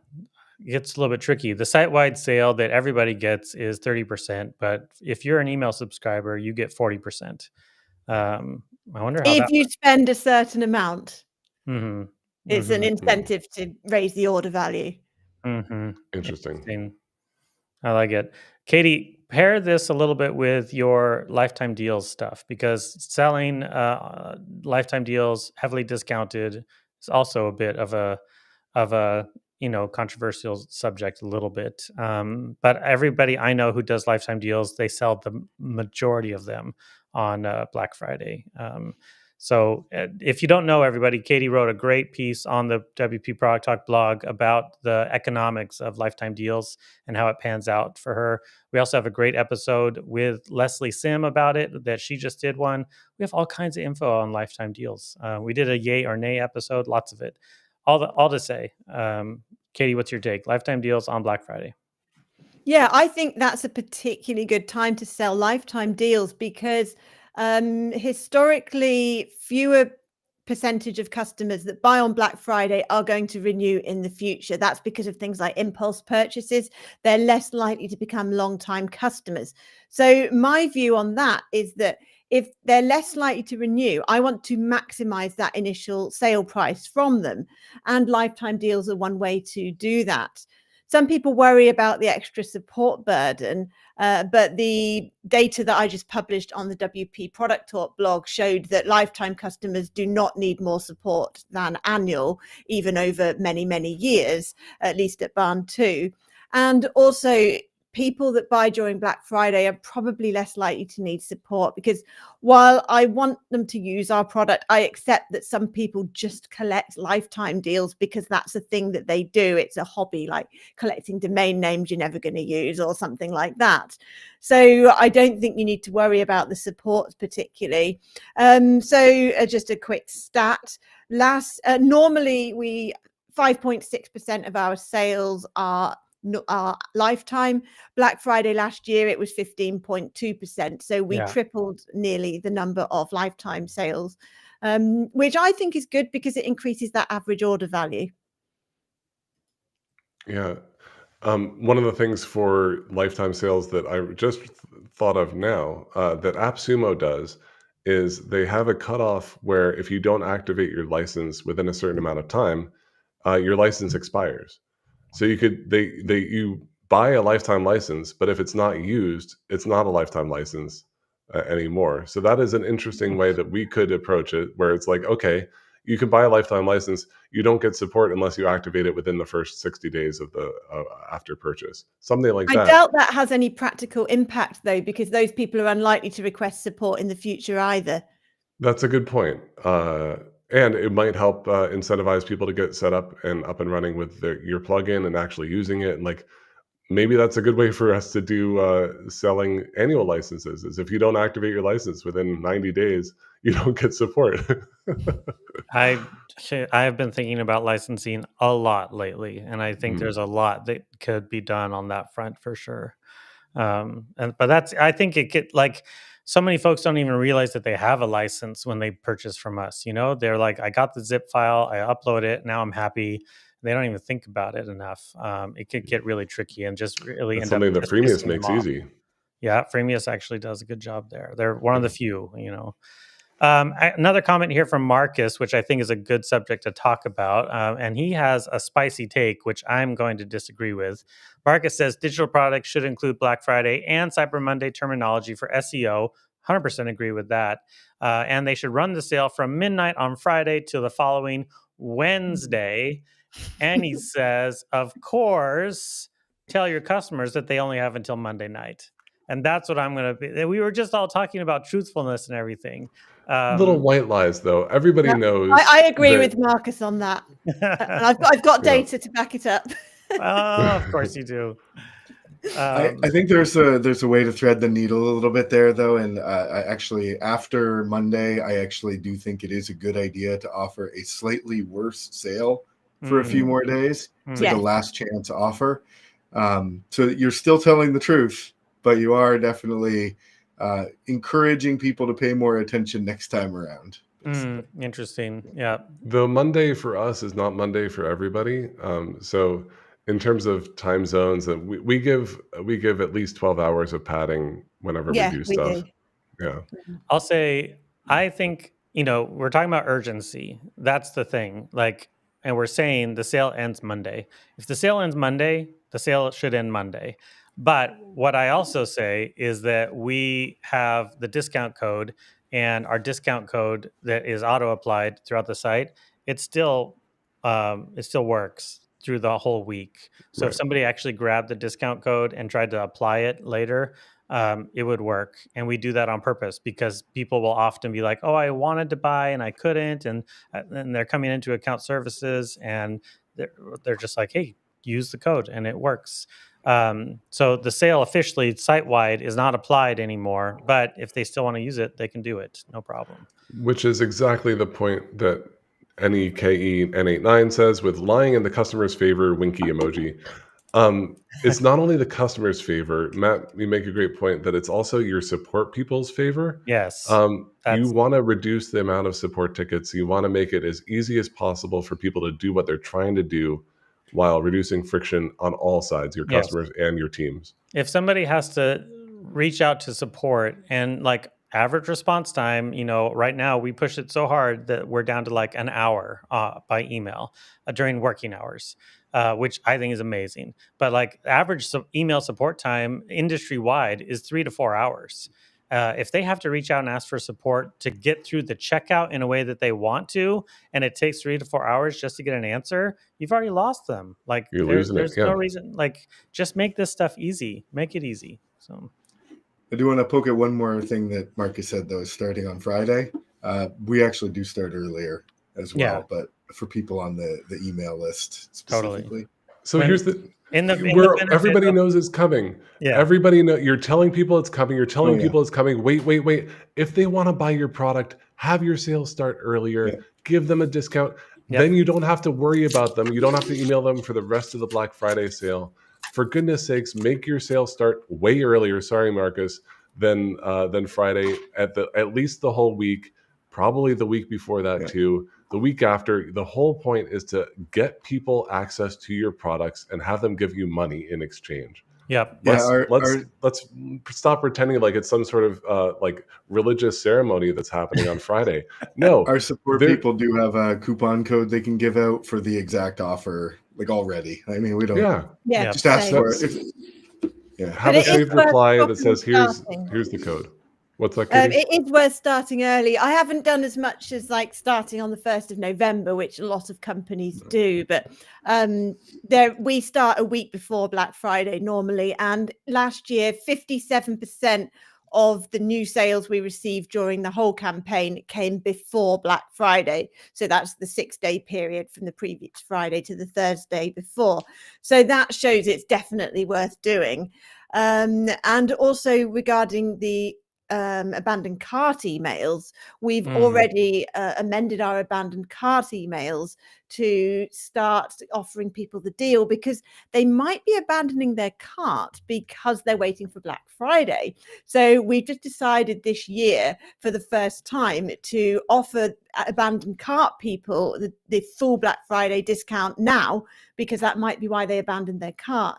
gets a little bit tricky. The site-wide sale that everybody gets is 30%, but if you're an email subscriber, you get 40%. I wonder how If that you spend a certain amount, works. it's an incentive to raise the order value. Interesting. I like it. Katie, pair this a little bit with your lifetime deals stuff, because selling lifetime deals heavily discounted is also a bit of a controversial subject a little bit. But everybody I know who does lifetime deals, they sell the majority of them on Black Friday. So if you don't know, everybody, Katie wrote a great piece on the WP Product Talk blog about the economics of lifetime deals and how it pans out for her. We also have a great episode with Leslie Sim about it that she just did one. We have all kinds of info on lifetime deals. We did a yay or nay episode, lots of it. All to say, Katie, what's your take? Lifetime deals on Black Friday. Yeah, I think that's a particularly good time to sell lifetime deals because historically, fewer percentage of customers that buy on Black Friday are going to renew in the future. That's because of things like impulse purchases. They're less likely to become long-time customers. So my view on that is that if they're less likely to renew, I want to maximize that initial sale price from them. And lifetime deals are one way to do that. Some people worry about the extra support burden, but the data that I just published on the WP Product Talk blog showed that lifetime customers do not need more support than annual, even over many, many years, at least at Barn 2. And also, people that buy during Black Friday are probably less likely to need support because while I want them to use our product, I accept that some people just collect lifetime deals because that's a thing that they do. It's a hobby, like collecting domain names you're never going to use or something like that. So I don't think you need to worry about the support particularly. Just a quick stat. Normally 5.6% of our sales are lifetime. Black Friday last year, it was 15.2%. So we tripled nearly the number of lifetime sales, which I think is good because it increases that average order value. Yeah. One of the things for lifetime sales that I just thought of now that AppSumo does is they have a cutoff where if you don't activate your license within a certain amount of time, your license expires. So you buy a lifetime license, but if it's not used, it's not a lifetime license anymore. So that is an interesting way that we could approach it, where it's like, okay, you can buy a lifetime license, you don't get support unless you activate it within the first 60 days of the after purchase, something like that. I doubt that has any practical impact though, because those people are unlikely to request support in the future either. That's a good point. And it might help incentivize people to get set up and running with your plugin and actually using it. And like, maybe that's a good way for us to do selling annual licenses, is if you don't activate your license within 90 days, you don't get support. I have been thinking about licensing a lot lately, and I think there's a lot that could be done on that front for sure. I think it could, like, so many folks don't even realize that they have a license when they purchase from us. You know, they're like, I got the zip file, I upload it, now I'm happy. They don't even think about it enough. It could get really tricky and just really That's end up something that just Freemius pissing them makes off. easy. Yeah, Freemius actually does a good job there. They're one of the few, you know. Another comment here from Marcus, which I think is a good subject to talk about. And he has a spicy take, which I'm going to disagree with. Marcus says digital products should include Black Friday and Cyber Monday terminology for SEO. 100% agree with that. And they should run the sale from midnight on Friday to the following Wednesday. And he says, of course, tell your customers that they only have until Monday night. And that's what I'm going to be. We were just all talking about truthfulness and everything. Little white lies, though. Everybody knows. I agree with Marcus on that. And I've got data to back it up. Of course you do. I think there's a way to thread the needle a little bit there, though. And I actually, after Monday, I actually do think it is a good idea to offer a slightly worse sale for a few more days. It's like a last chance offer. So you're still telling the truth, but you are definitely encouraging people to pay more attention next time around. Interesting. Yeah. The Monday for us is not Monday for everybody. So in terms of time zones, we give at least 12 hours of padding whenever we do stuff. Yeah. I'll say, I think, you know, we're talking about urgency. That's the thing. Like, and we're saying the sale ends Monday. If the sale ends Monday, the sale should end Monday. But what I also say is that we have the discount code, and our discount code that is auto applied throughout the site. It still works through the whole week. So if somebody actually grabbed the discount code and tried to apply it later, it would work. And we do that on purpose because people will often be like, oh, I wanted to buy and I couldn't. And they're coming into account services and they're just like, hey, use the code and it works. So the sale officially site-wide is not applied anymore, but if they still want to use it, they can do it. No problem. Which is exactly the point that NEKEN89 says, with lying in the customer's favor, winky emoji. It's not only the customer's favor, Matt, you make a great point that it's also your support people's favor. Yes. You want to reduce the amount of support tickets. You want to make it as easy as possible for people to do what they're trying to do while reducing friction on all sides, your customers and your teams. If somebody has to reach out to support and like average response time, right now we push it so hard that we're down to like an hour by email during working hours, which I think is amazing. But like average email support time industry wide is 3 to 4 hours. If they have to reach out and ask for support to get through the checkout in a way that they want to, and it takes 3 to 4 hours just to get an answer, you've already lost them. Like there's no reason. Like just make this stuff easy. Make it easy. So I do want to poke at one more thing that Marcus said, though, is starting on Friday. We actually do start earlier as well, but for people on the email list specifically. Totally. So here's everybody knows it's coming. Yeah. Everybody you're telling people it's coming. You're telling people it's coming. Wait. If they want to buy your product, have your sales start earlier. Yeah. Give them a discount. Yep. Then you don't have to worry about them. You don't have to email them for the rest of the Black Friday sale. For goodness sakes, make your sales start way earlier. Sorry, Marcus, than Friday at least the whole week. Probably the week before that too. The week after. The whole point is to get people access to your products and have them give you money in exchange. Yep. Let's stop pretending like it's some sort of like religious ceremony that's happening on Friday. No, our support people do have a coupon code they can give out for the exact offer, like already. I mean, we don't. Yeah. Just ask for it. Have a saved reply that says, "Here's the code." What's that? It is worth starting early. I haven't done as much as like starting on the 1st of November, which a lot of companies do, but we start a week before Black Friday normally. And last year, 57% of the new sales we received during the whole campaign came before Black Friday. So that's the 6-day period from the previous Friday to the Thursday before. So that shows it's definitely worth doing. And also regarding the abandoned cart emails, we've already amended our abandoned cart emails to start offering people the deal, because they might be abandoning their cart because they're waiting for Black Friday. So we've just decided this year for the first time to offer abandoned cart people the full Black Friday discount now, because that might be why they abandoned their cart.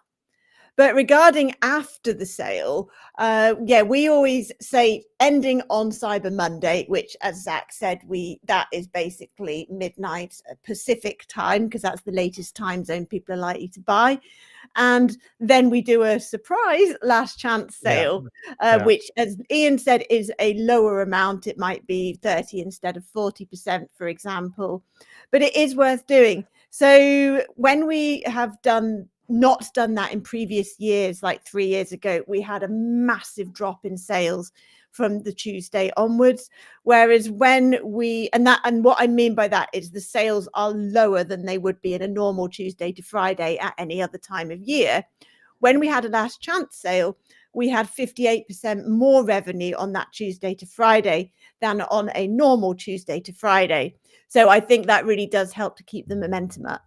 But regarding after the sale, we always say ending on Cyber Monday, which, as Zach said, that is basically midnight Pacific time, because that's the latest time zone people are likely to buy. And then we do a surprise last chance sale, which, as Ian said, is a lower amount. It might be 30 instead of 40%, for example. But it is worth doing. So when we have not done that in previous years, like 3 years ago, we had a massive drop in sales from the Tuesday onwards. Whereas when and what I mean by that is the sales are lower than they would be in a normal Tuesday to Friday at any other time of year. When we had a last chance sale, we had 58% more revenue on that Tuesday to Friday than on a normal Tuesday to Friday. So I think that really does help to keep the momentum up.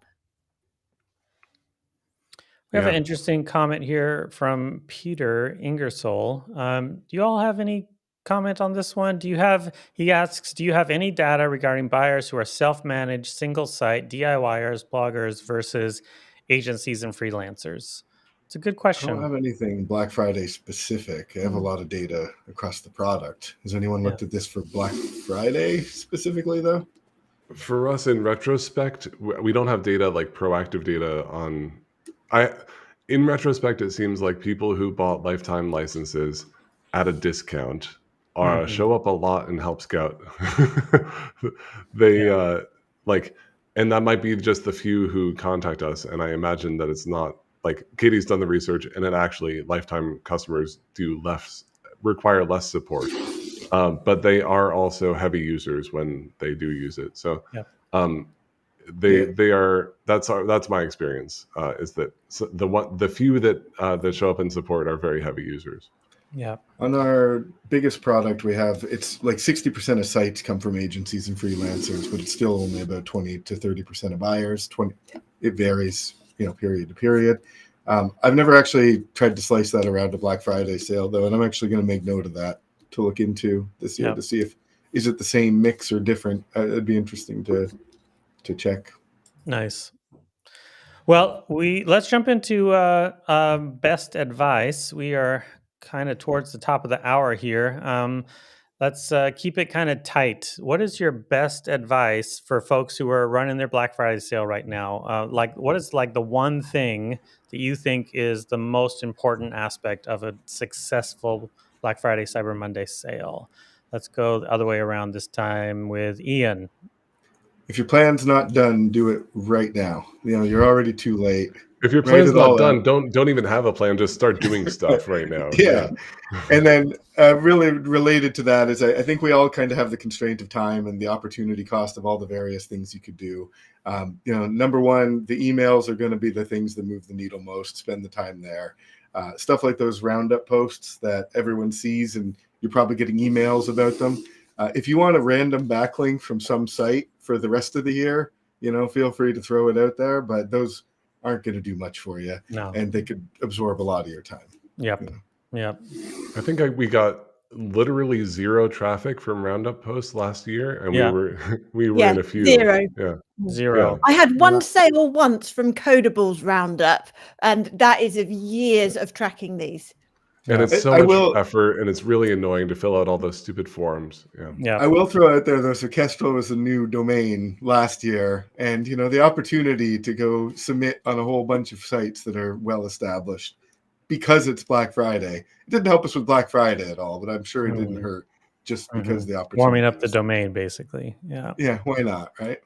We have an interesting comment here from Peter Ingersoll. Do you all have any comment on this one? He asks, do you have any data regarding buyers who are self-managed, single site, DIYers, bloggers versus agencies and freelancers? It's a good question. I don't have anything Black Friday specific. I have a lot of data across the product. Has anyone looked at this for Black Friday specifically, though? For us, in retrospect, we don't have data like proactive data on... In retrospect, it seems like people who bought lifetime licenses at a discount show up a lot in Help Scout. And that might be just the few who contact us. And I imagine that it's not like Katie's done the research, and it actually lifetime customers require less support, but they are also heavy users when they do use it. So. They are. That's my experience. Is that the few that show up in support are very heavy users. Yeah. On our biggest product, we have, it's like 60% of sites come from agencies and freelancers, but it's still only about 20 to 30% of buyers. It varies, period to period. I've never actually tried to slice that around a Black Friday sale, though, and I'm actually going to make note of that to look into this year to see if is it the same mix or different. It'd be interesting to check. Nice. Well, let's jump into best advice. We are kind of towards the top of the hour here. Let's keep it kind of tight. What is your best advice for folks who are running their Black Friday sale right now? What is like the one thing that you think is the most important aspect of a successful Black Friday, Cyber Monday sale? Let's go the other way around this time with Ian. If your plan's not done, do it right now. You're already too late. If your plan's not done, don't even have a plan. Just start doing stuff right now. Yeah. And then really related to that is I think we all kind of have the constraint of time and the opportunity cost of all the various things you could do. Number one, the emails are going to be the things that move the needle most. Spend the time there. Stuff like those roundup posts that everyone sees and you're probably getting emails about them. If you want a random backlink from some site for the rest of the year, feel free to throw it out there, but those aren't going to do much for you. No. And they could absorb a lot of your time. Yep. Yep. I think we got literally zero traffic from roundup posts last year, and we were in a few. Zero. Yeah. Zero. I had one sale once from Codables roundup, and that is of years of tracking these. And it's so much effort, and it's really annoying to fill out all those stupid forms. Yeah. I will throw out there, though, so Kestrel was a new domain last year, and the opportunity to go submit on a whole bunch of sites that are well established because it's Black Friday. It didn't help us with Black Friday at all, but I'm sure it didn't hurt just because the opportunity. Warming up the domain, basically. Yeah. Yeah. Why not? Right.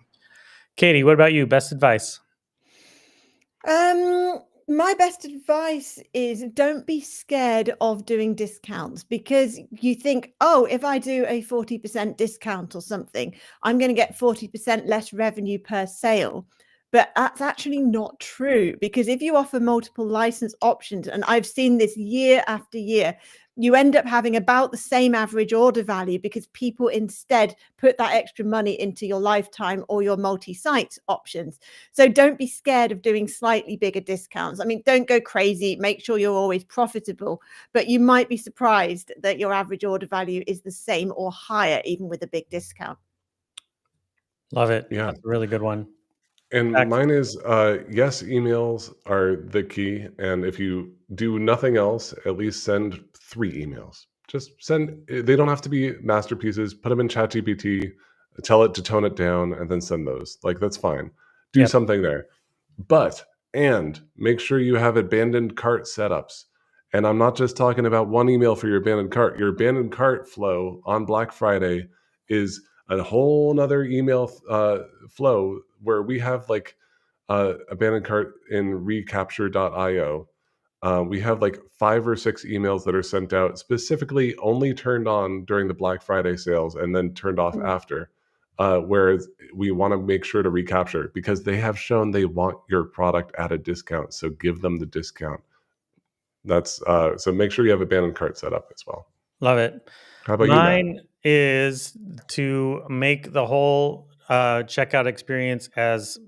Katie, what about you? Best advice? My best advice is don't be scared of doing discounts, because you think, oh, if I do a 40% discount or something, I'm going to get 40% less revenue per sale. But that's actually not true, because if you offer multiple license options, and I've seen this year after year, you end up having about the same average order value because people instead put that extra money into your lifetime or your multi-site options. So don't be scared of doing slightly bigger discounts. I mean, don't go crazy. Make sure you're always profitable, but you might be surprised that your average order value is the same or higher, even with a big discount. Love it. Yeah. That's a really good one. And mine is, yes, emails are the key. And if you do nothing else, at least send 3 emails. Just send, they don't have to be masterpieces. Put them in ChatGPT, tell it to tone it down, and then send those. Like, that's fine. Do something there. And make sure you have abandoned cart setups. And I'm not just talking about one email for your abandoned cart. Your abandoned cart flow on Black Friday is a whole nother email flow where we have like abandoned cart in recapture.io. We have like 5 or 6 emails that are sent out specifically only turned on during the Black Friday sales and then turned off after. Whereas we want to make sure to recapture because they have shown they want your product at a discount. So give them the discount. That's so make sure you have abandoned cart set up as well. Love it. How about Mine you, Matt? is to make the whole checkout experience as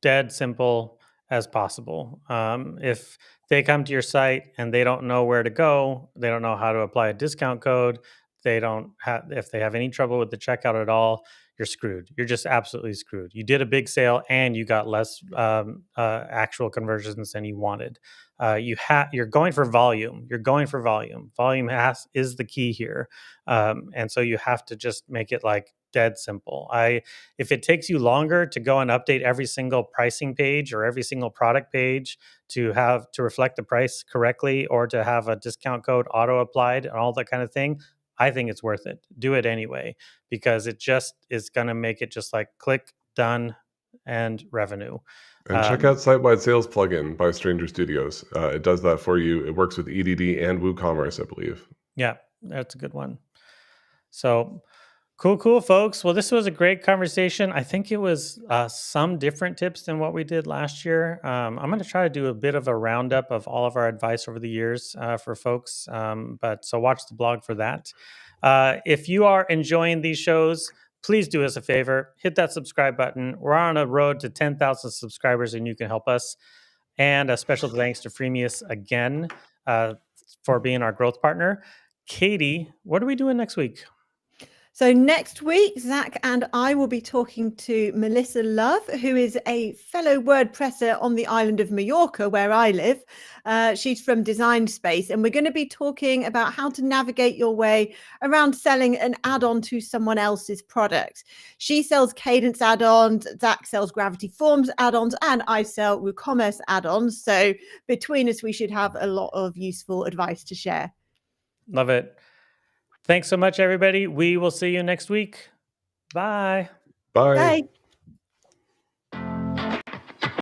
dead simple as possible. If they come to your site and they don't know where to go, they don't know how to apply a discount code, if they have any trouble with the checkout at all, you're screwed. You're just absolutely screwed. You did a big sale and you got less actual conversions than you wanted. You're going for volume. Volume is the key here, and so you have to just make it like dead simple. If it takes you longer to go and update every single pricing page or every single product page to reflect the price correctly, or to have a discount code auto applied and all that kind of thing, I think it's worth it. Do it anyway, because it just is going to make it just like click, done, and revenue. And check out Sitewide Sales plugin by Stranger Studios. It does that for you. It works with EDD and WooCommerce, I believe. Yeah, that's a good one. So Cool, folks. Well, this was a great conversation. I think it was some different tips than what we did last year. I'm going to try to do a bit of a roundup of all of our advice over the years for folks. So watch the blog for that. If you are enjoying these shows, please do us a favor. Hit that subscribe button. We're on a road to 10,000 subscribers, and you can help us. And a special thanks to Freemius again for being our growth partner. Katie, what are we doing next week? So next week, Zach and I will be talking to Melissa Love, who is a fellow WordPresser on the island of Mallorca, where I live. She's from Design Space, and we're going to be talking about how to navigate your way around selling an add-on to someone else's product. She sells Cadence add-ons, Zach sells Gravity Forms add-ons, and I sell WooCommerce add-ons. So between us, we should have a lot of useful advice to share. Love it. Thanks so much, everybody. We will see you next week. Bye. Bye. Bye.